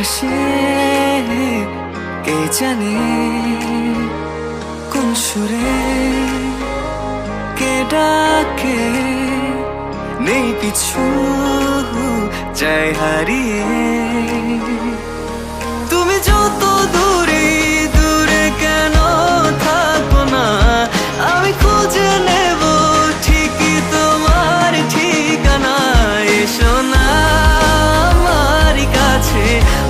আকাশে কে জানে কোন সুরে কে ডাকে, নেই পিছু যায় হারিয়ে। তুমি যত দূরে দূরে কেন থাকো না, আমি খুঁজে নেব ঠিকই তোমার ঠিকানা। এসো না আমার কাছে,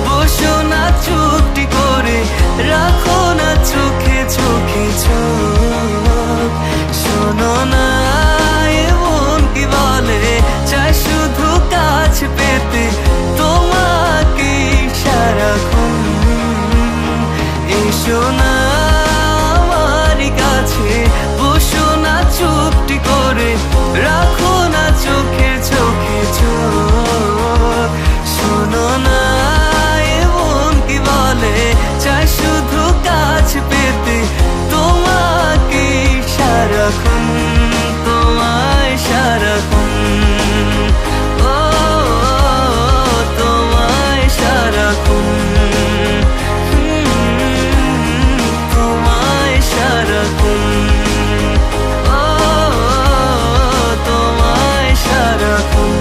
বসো না চুপটি করে, রাখো না চোখে চোখে চোখ। শোনো না এমন কি বলে, চাই শুধু কাছ পেতে তোমাকে সারাক্ষণ। এসো না আমার কাছে, বসো না চুপটি করে, রাখো না চোখে চোখে চোখ। শোনো না এমন কি বলে, চাই শুধু কাছ পেতে তোমাকে সারাক্ষণ, তোমায় সারাক্ষণ। ও তোমায় সারাক্ষণ, তোমায় সারাক্ষণ। ও তোমায় সারাক্ষণ।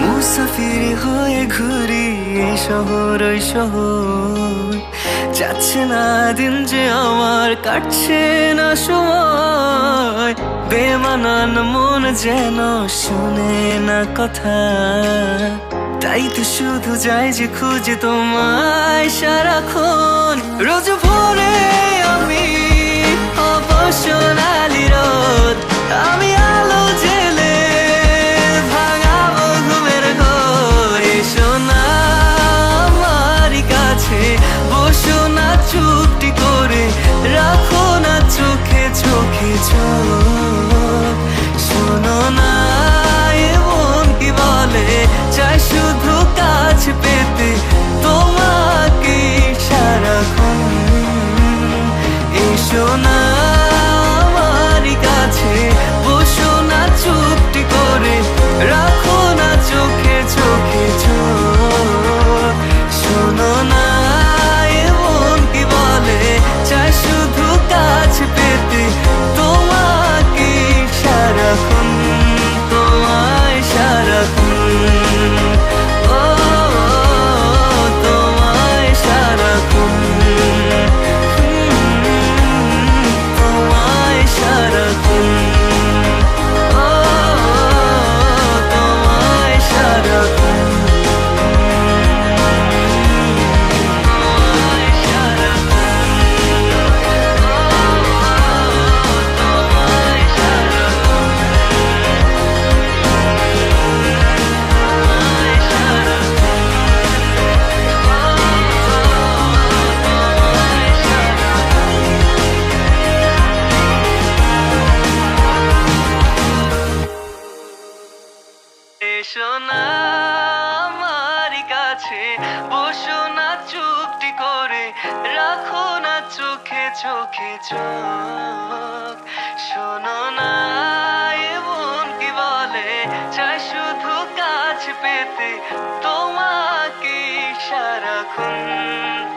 মুসাফির হয়ে ঘুরি এই শহর ওই শহর, যাচ্ছে না দিন যে আমার, কাটছে না সময়। বেমানান মন যেন শোনে না কথা, তাই তো শুধু যাই যে খুঁজে তোমায় সারাক্ষণ। রোজ ভোরে আমি অবসনালি রোদ, আমি আলো জেলে ভাঙাবো ঘুমের ঘোর। এসো না আমার কাছে, বসো না চুপটি করে, রাখো না চোখে চোখে চোখ। শোনো না এমন কি বলে, চাই শুধু কাছ পেতে তোমাকে সারাক্ষণ। এসো না আমার কাছে, বসো না চুপটি করে, রাখো না চোখে চোখে চোখ। শোনো না এমন কি বলে, চাই শুধু কাছ পেতে তোমাকে সারাক্ষণ, তোমায় সারাক্ষণ। ও তোমায় সারাক্ষণ, তোমায় সারাক্ষণ। ও তোমায় সারাক্ষণ, তোমায় এসো না আমার কাছে, বসো না চুপটি করে, রাখো না চোখে চোখে চোখ। শোনো না এমন কি বলে, চাই শুধু কাছ পেতে তোমাকে সারাক্ষণ,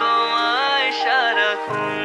তোমায় সারাক্ষণ।